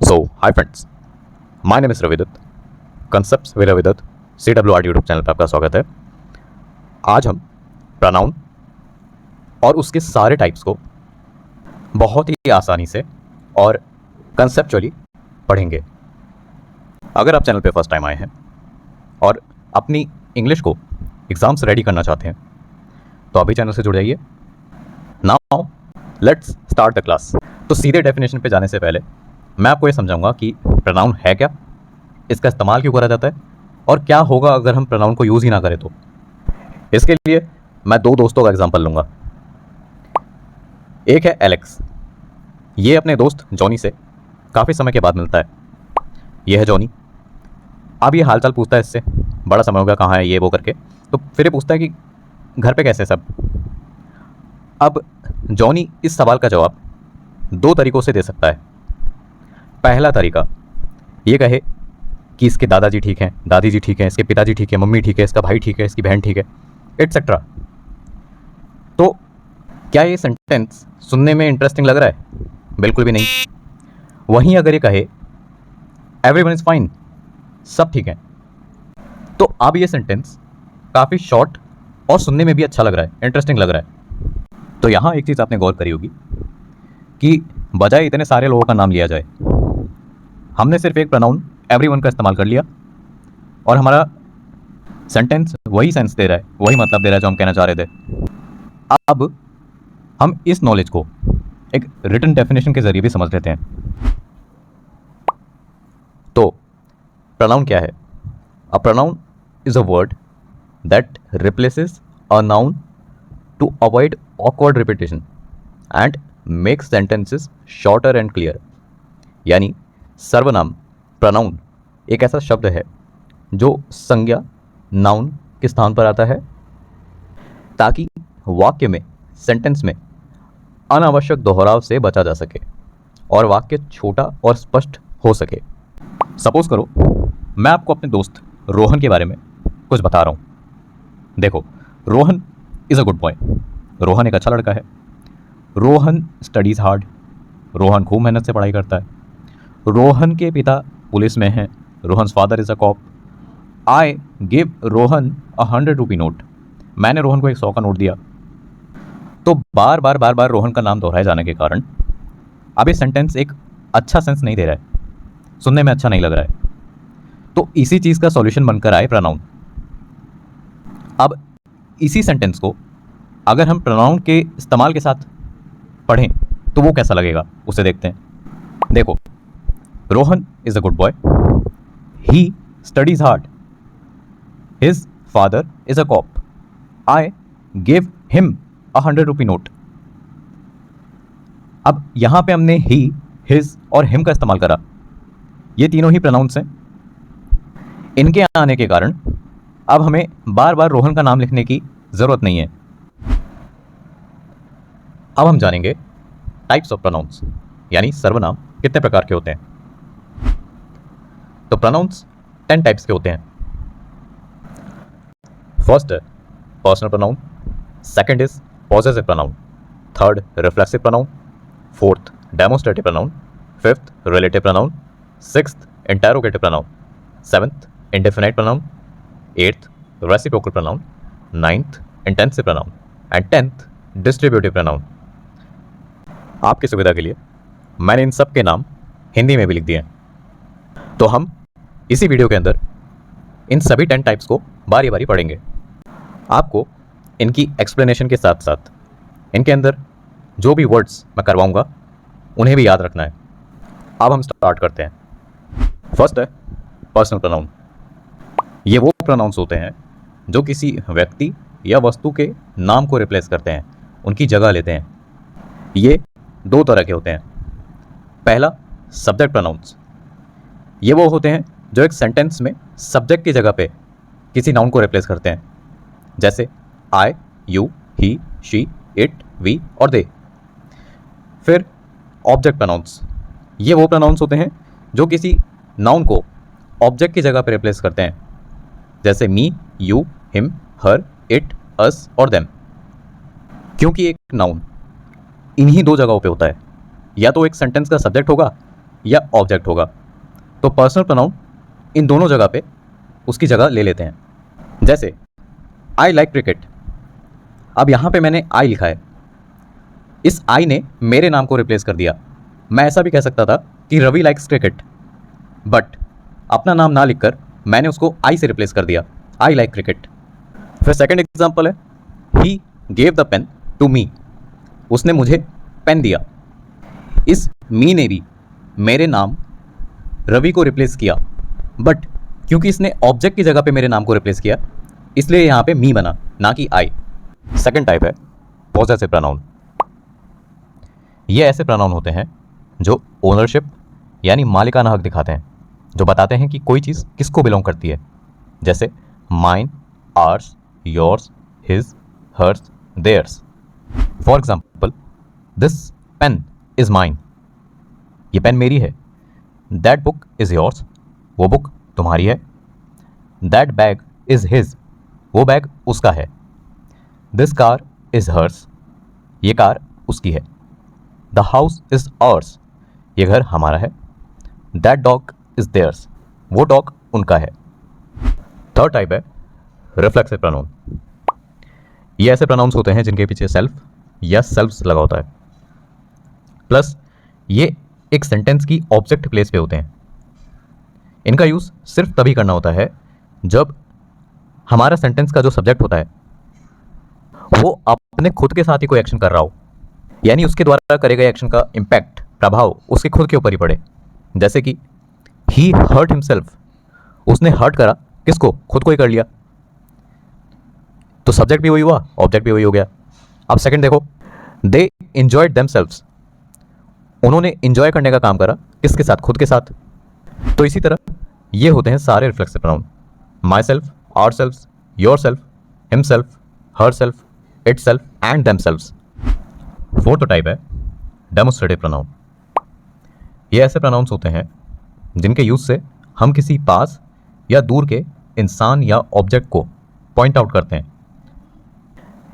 So, hi friends, my name is Ravidat, Concepts with Ravidat, CWR YouTube channel पर आपका स्वागत है। आज हम प्रोनाउन और उसके सारे टाइप्स को बहुत ही आसानी से और कंसेप्चुअली पढ़ेंगे। अगर आप चैनल पे फर्स्ट टाइम आए हैं और अपनी इंग्लिश को एग्ज़ाम्स रेडी करना चाहते हैं तो अभी चैनल से जुड़ जाइए। Now let's start the class. तो सीधे डेफिनेशन पे जाने से पहले मैं आपको ये समझाऊंगा कि प्रोनाउन है क्या, इसका इस्तेमाल क्यों करा जाता है और क्या होगा अगर हम प्रोनाउन को यूज़ ही ना करें तो। इसके लिए मैं दो दोस्तों का एग्जांपल लूँगा। एक है एलेक्स, ये अपने दोस्त जॉनी से काफ़ी समय के बाद मिलता है। ये है जॉनी। अब ये हालचाल पूछता है इससे, बड़ा समय हो गया कहाँ है ये वो करके। तो फिर ये पूछता है कि घर पे कैसे सब। अब जॉनी इस सवाल का जवाब दो तरीक़ों से दे सकता है। पहला तरीका ये कहे कि इसके दादाजी ठीक हैं, दादी जी ठीक हैं, इसके पिताजी ठीक है, मम्मी ठीक है, इसका भाई ठीक है, इसकी बहन ठीक है, एटसेट्रा। तो क्या ये सेंटेंस सुनने में इंटरेस्टिंग लग रहा है? बिल्कुल भी नहीं। वहीं अगर ये कहे एवरीवन इज़ फाइन, सब ठीक है, तो अब ये सेंटेंस काफ़ी शॉर्ट और सुनने में भी अच्छा लग रहा है, इंटरेस्टिंग लग रहा है। तो यहाँ एक चीज़ आपने गौर करी होगी कि बजाय इतने सारे लोगों का नाम लिया जाए, हमने सिर्फ एक प्रोनाउन एवरीवन का इस्तेमाल कर लिया और हमारा सेंटेंस वही सेंस दे रहा है, वही मतलब दे रहा है जो हम कहना चाह रहे थे। अब हम इस नॉलेज को एक रिटन डेफिनेशन के जरिए भी समझ लेते हैं। तो प्रोनाउन क्या है? A pronoun is a word that replaces a noun to avoid awkward repetition and makes sentences shorter and clear. यानी सर्वनाम प्रोनाउन एक ऐसा शब्द है जो संज्ञा नाउन के स्थान पर आता है ताकि वाक्य में, सेंटेंस में अनावश्यक दोहराव से बचा जा सके और वाक्य छोटा और स्पष्ट हो सके। सपोज करो मैं आपको अपने दोस्त रोहन के बारे में कुछ बता रहा हूँ। देखो, Rohan is a good boy, Rohan एक अच्छा लड़का है, रोहन स्टडीज़ हार्ड, रोहन खूब मेहनत से पढ़ाई करता है, रोहन के पिता पुलिस में हैं, Rohan's father is a cop, I give Rohan ₹100 note, मैंने रोहन को 100 का नोट दिया। तो बार बार रोहन का नाम दोहराए जाने के कारण अब ये सेंटेंस एक अच्छा सेंस नहीं दे रहा है, सुनने में अच्छा नहीं लग रहा है। तो इसी चीज़ का सॉल्यूशन बनकर आए प्रोनाउन। अब इसी सेंटेंस को अगर हम प्रोनाउन के इस्तेमाल के साथ पढ़ें तो वो कैसा लगेगा, उसे देखते हैं। देखो, Rohan is a good boy, he studies hard, his father is a cop, I give him ₹100 note. अब यहां पे हमने ही, हिज और हिम का इस्तेमाल करा। ये तीनों ही प्रोनाउंस हैं। इनके आने के कारण अब हमें बार बार रोहन का नाम लिखने की जरूरत नहीं है। अब हम जानेंगे टाइप्स ऑफ प्रोनाउंस, यानी सर्वनाम कितने प्रकार के होते हैं। तो प्रोनाउंस 10 टाइप्स के होते हैं। फर्स्ट है personal pronoun, second is possessive pronoun, third reflexive pronoun, fourth demonstrative pronoun, fifth relative pronoun, sixth interrogative pronoun, seventh indefinite pronoun, eighth reciprocal pronoun, ninth intensive pronoun and tenth distributive pronoun. आपकी सुविधा के लिए मैंने इन सब के नाम हिंदी में भी लिख दिए हैं। तो हम इसी वीडियो के अंदर इन सभी 10 टाइप्स को बारी बारी पढ़ेंगे। आपको इनकी एक्सप्लेनेशन के साथ साथ इनके अंदर जो भी वर्ड्स मैं करवाऊंगा उन्हें भी याद रखना है। अब हम स्टार्ट करते हैं। फर्स्ट है पर्सनल प्रोनाउन। ये वो प्रोनाउंस होते हैं जो किसी व्यक्ति या वस्तु के नाम को रिप्लेस करते हैं, उनकी जगह लेते हैं। ये दो तरह के होते हैं। पहला सब्जेक्ट प्रोनाउंस। ये वो होते हैं जो एक सेंटेंस में सब्जेक्ट की जगह पे किसी नाउन को रिप्लेस करते हैं, जैसे I, you, he, she, it, we और दे। फिर ऑब्जेक्ट प्रोनाउंस। ये वो प्रोनाउंस होते हैं जो किसी नाउन को ऑब्जेक्ट की जगह पे रिप्लेस करते हैं, जैसे मी, यू, हिम, हर, इट, अस और देम। क्योंकि एक नाउन इन्हीं दो जगहों पे होता है, या तो एक सेंटेंस का सब्जेक्ट होगा या ऑब्जेक्ट होगा। तो पर्सनल प्रोनाउन इन दोनों जगह पे उसकी जगह ले लेते हैं। जैसे आई लाइक क्रिकेट, अब यहाँ पे मैंने आई लिखा है, इस आई ने मेरे नाम को रिप्लेस कर दिया। मैं ऐसा भी कह सकता था कि रवि लाइक्स क्रिकेट, बट अपना नाम ना लिखकर मैंने उसको आई से रिप्लेस कर दिया, आई लाइक क्रिकेट। फिर सेकंड एग्जांपल है, he gave the pen to me, उसने मुझे पेन दिया। इस मी ने भी मेरे नाम रवि को रिप्लेस किया, बट क्योंकि इसने ऑब्जेक्ट की जगह पे मेरे नाम को रिप्लेस किया, इसलिए यहाँ पे मी बना, ना कि आई। सेकंड टाइप है पॉसेसिव प्रोनाउन। ये ऐसे प्रोनाउन होते हैं जो ओनरशिप यानी मालिकाना हक दिखाते हैं, जो बताते हैं कि कोई चीज़ किसको बिलोंग करती है। जैसे mine, ours, yours, his, hers, theirs. For example, this pen is mine, ये पेन मेरी है। दैट बुक इज़ योर्स, वो बुक तुम्हारी है। दैट बैग इज़ हिज, वो बैग उसका है। दिस कार इज़ हर्स, ये कार उसकी है। द हाउस इज़ आवर्स, ये घर हमारा है। दैट डॉग इज़ देयर्स, वो डॉग उनका है। थर्ड टाइप है रिफ्लेक्सिव प्रोनाउन। ये ऐसे प्रोनाउंस होते हैं जिनके पीछे सेल्फ या सेल्फ्स लगा होता है, प्लस ये एक सेंटेंस की ऑब्जेक्ट प्लेस पे होते हैं। इनका यूज़ सिर्फ तभी करना होता है जब हमारा सेंटेंस का जो सब्जेक्ट होता है वो अपने खुद के साथ ही कोई एक्शन कर रहा हो, यानी उसके द्वारा करे गए एक्शन का इम्पैक्ट, प्रभाव उसके खुद के ऊपर ही पड़े। जैसे कि ही हर्ट हिमसेल्फ, उसने हर्ट करा किसको, खुद को ही कर लिया, तो सब्जेक्ट भी वही हुआ, ऑब्जेक्ट भी वही हो गया। अब सेकंड देखो, दे एंजॉयड देमसेल्व्स, उन्होंने एंजॉय करने का काम करा किसके साथ, खुद के साथ। तो इसी तरह ये होते हैं सारे reflexive pronoun, myself, ourself, yourself, himself, herself, itself and themselves. Fourth type है डेमोस्ट्रेटिव प्रोनाउन। ये ऐसे प्रोनाउंस होते हैं जिनके यूज से हम किसी पास या दूर के इंसान या ऑब्जेक्ट को पॉइंट आउट करते हैं।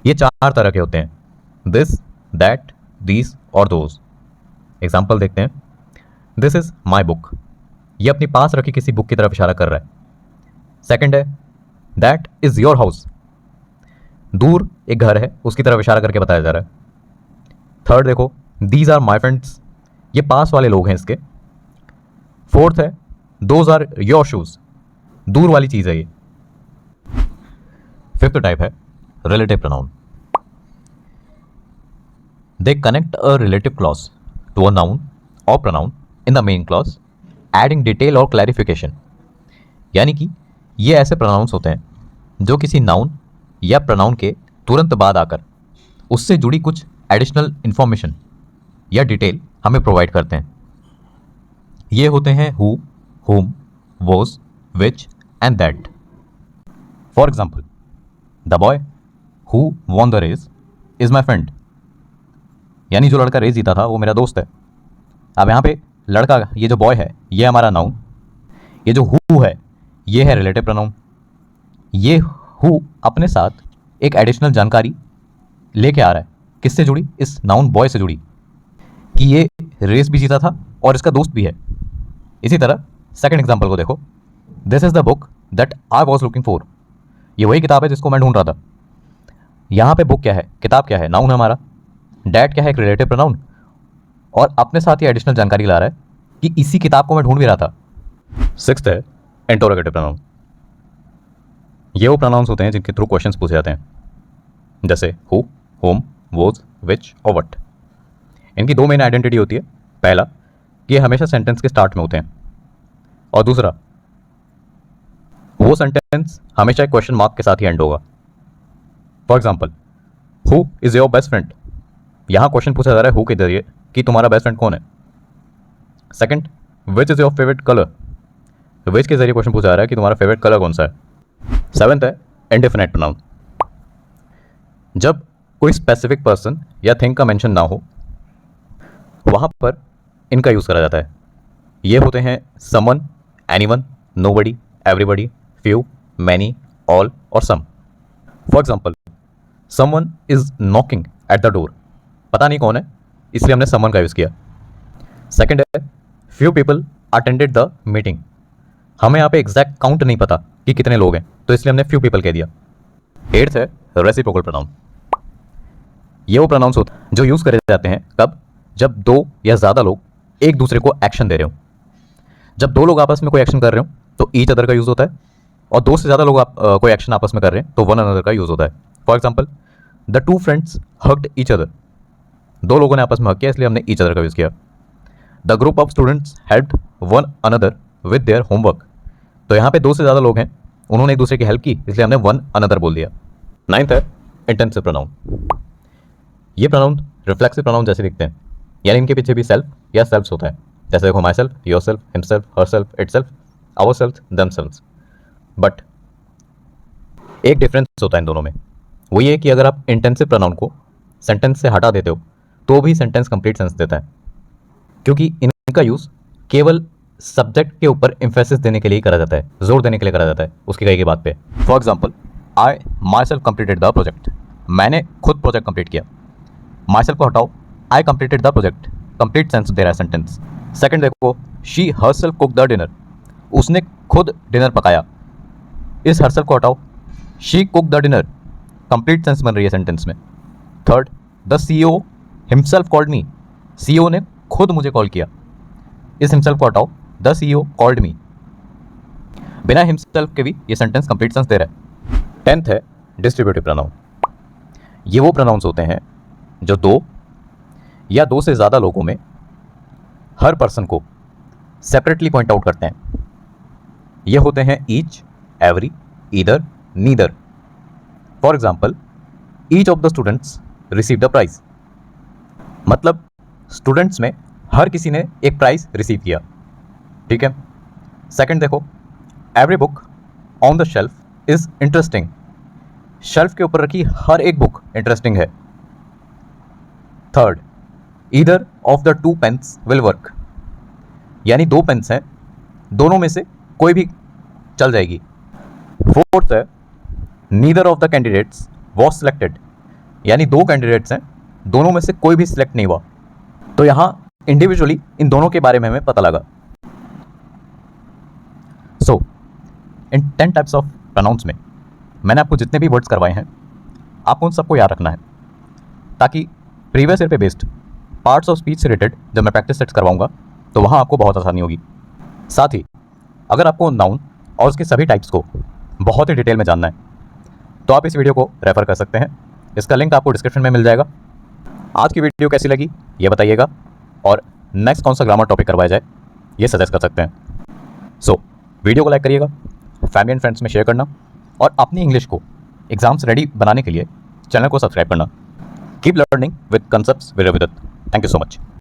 ये चार तरह के होते हैं, दिस, दैट, दीज और दोज। एग्जाम्पल देखते हैं। दिस इज माई बुक, ये अपनी पास रखी किसी बुक की तरफ इशारा कर रहा है। सेकंड है दैट इज योर हाउस, दूर एक घर है उसकी तरफ इशारा करके बताया जा रहा है। थर्ड देखो, दीज आर माई फ्रेंड्स, ये पास वाले लोग हैं इसके। फोर्थ है दोज आर योर शूज, दूर वाली चीज है ये। फिफ्थ टाइप है relative pronoun. They connect a relative clause to a noun और pronoun in the main clause, adding detail और क्लैरिफिकेशन। यानी कि ये ऐसे प्रोनाउंस होते हैं जो किसी नाउन या प्रोनाउन के तुरंत बाद आकर उससे जुड़ी कुछ एडिशनल इंफॉर्मेशन या डिटेल हमें प्रोवाइड करते हैं। ये होते हैं who, whom, was, which and that. For example, the boy who won the race is my friend. यानी जो लड़का रेस जीता था वो मेरा दोस्त है। अब यहाँ पे लड़का, ये जो बॉय है ये हमारा नाउन, ये जो हु है ये है रिलेटिव प्रोनाउन। ये हु अपने साथ एक एडिशनल जानकारी लेके आ रहा है, किससे जुड़ी, इस नाउन बॉय से जुड़ी, कि ये रेस भी जीता था और इसका दोस्त भी है। इसी तरह सेकंड एग्जांपल को देखो, this is the book that I was looking for, ये वही किताब है जिसको मैं ढूंढ रहा था। यहाँ पे बुक क्या है, किताब क्या है, नाउन है हमारा। डैट क्या है, एक रिलेटिव प्रोनाउन, और अपने साथ ही एडिशनल जानकारी ला रहा है कि इसी किताब को मैं ढूंढ भी रहा था। सिक्स्थ है इंटरोगेटिव प्रोनाउन। ये वो प्रोनाउंस होते हैं जिनके थ्रू क्वेश्चंस पूछे जाते हैं, जैसे हु, होम, वोज, विच और वट। इनकी दो मेन आइडेंटिटी होती है। पहला कि ये हमेशा सेंटेंस के स्टार्ट में होते हैं, और दूसरा वो सेंटेंस हमेशा एक क्वेश्चन मार्क के साथ ही एंड होगा। For example, who is your best friend, यहाँ क्वेश्चन पूछा जा रहा है हु के जरिए कि तुम्हारा बेस्ट फ्रेंड कौन है। Second, which is your favourite colour, which के जरिए क्वेश्चन पूछा जा रहा है कि तुम्हारा फेवरेट कलर कौन सा है। सेवेंथ है इंडेफिनिट प्रोनाउन। जब कोई स्पेसिफिक पर्सन या थिंग का मेंशन ना हो वहाँ पर इनका यूज़ करा जाता है। ये होते हैं someone, anyone, nobody, everybody, few, many, all और some. For example, someone is knocking at the door, पता नहीं कौन है इसलिए हमने समवन का यूज़ किया। सेकंड है few people attended the meeting. हमें यहाँ पे एग्जैक्ट काउंट नहीं पता कि कितने लोग हैं, तो इसलिए हमने फ्यू पीपल कह दिया। 8th है रेसिप्रोकल प्रोनाउन। ये वो प्रोनाउंस होते हैं जो यूज़ करे जाते हैं कब, जब दो या ज़्यादा लोग एक दूसरे को एक्शन दे रहे हो। जब दो लोग आपस में कोई एक्शन कर रहे हो तो ईच अदर का यूज़ होता है, और दो से ज़्यादा लोग कोई एक्शन आपस में कर रहे हैं तो वन अनदर का यूज़ होता है। For example, the two friends hugged each other. दो लोगों ने आपस में हक किया, इसलिए हमने ईच अदर का यूज़ किया। The group of students helped one another with their homework. तो यहाँ पे दो से ज़्यादा लोग हैं, उन्होंने एक दूसरे की हेल्प की, इसलिए हमने वन अनदर बोल दिया। 9th है इंटेंसिव प्रोनाउन। ये प्रोनाउन रिफ्लेक्सिव प्रोनाउन जैसे दिखते हैं, यानी इनके पीछे भी सेल्फ या सेल्फ्स होता है। जैसे देखो, myself, yourself, himself, herself, itself, ourself, themself. But एक डिफरेंस होता है इन दोनों में, वो ये कि अगर आप इंटेंसिव प्रोनाउन को सेंटेंस से हटा देते हो तो भी सेंटेंस कंप्लीट सेंस देता है, क्योंकि इनका यूज़ केवल सब्जेक्ट के ऊपर एम्फेसिस देने के लिए करा जाता है, जोर देने के लिए करा जाता है उसकी कही की बात पे। For example, I myself completed the project. मैंने खुद प्रोजेक्ट कंप्लीट किया। माई सेल्फ को हटाओ, I completed the project, complete sense दे रहा है सेंटेंस। सेकंड देखो, she herself cook the dinner. उसने खुद डिनर पकाया। इस हर सेल्फ को हटाओ, she cook the dinner, complete sense बन रही है सेंटेंस में। Third, the CEO himself called me. CEO ने खुद मुझे कॉल किया। इस हिमसेल्फ को हटाओ, द CEO कॉल्ड मी। बिना हिमसेल्फ के भी ये सेंटेंस कंप्लीट सेंस दे रहा है। 10th है डिस्ट्रीब्यूटिव प्रोनाउन। ये वो प्रोनाउंस होते हैं जो दो या दो से ज़्यादा लोगों में हर पर्सन को सेपरेटली पॉइंट आउट करते हैं। ये होते हैं each, every, either, neither. For example, each of the students receive the prize. मतलब स्टूडेंट्स में हर किसी ने एक प्राइज रिसीव किया। ठीक है। सेकंड देखो, every book on the shelf is interesting. Shelf के ऊपर रखी हर एक बुक इंटरेस्टिंग है। Third, either of the two pens will work. यानी दो पेन्स हैं, दोनों में से कोई भी चल जाएगी। फोर्थ है, neither of the candidates was selected. यानी दो कैंडिडेट्स हैं, दोनों में से कोई भी सिलेक्ट नहीं हुआ। तो यहाँ इंडिविजुअली इन दोनों के बारे में हमें पता लगा। सो इन 10 टाइप्स ऑफ प्रोनाउंस में मैंने आपको जितने भी वर्ड्स करवाए हैं, आपको उन सबको याद रखना है, ताकि प्रीवियस ईयर पे बेस्ड पार्ट्स ऑफ स्पीच से रिलेटेड जब मैं प्रैक्टिस सेट्स करवाऊंगा तो वहाँ आपको बहुत आसानी होगी। साथ ही अगर आपको नाउन और उसके सभी टाइप्स को बहुत ही डिटेल में जानना है तो आप इस वीडियो को रेफर कर सकते हैं। इसका लिंक आपको डिस्क्रिप्शन में मिल जाएगा। आज की वीडियो कैसी लगी ये बताइएगा, और नेक्स्ट कौन सा ग्रामर टॉपिक करवाया जाए ये सजेस्ट कर सकते हैं। सो वीडियो को लाइक करिएगा, फैमिली एंड फ्रेंड्स में शेयर करना, और अपनी इंग्लिश को एग्जाम्स रेडी बनाने के लिए चैनल को सब्सक्राइब करना। Keep learning with concepts with Ravidatt. Thank you so much.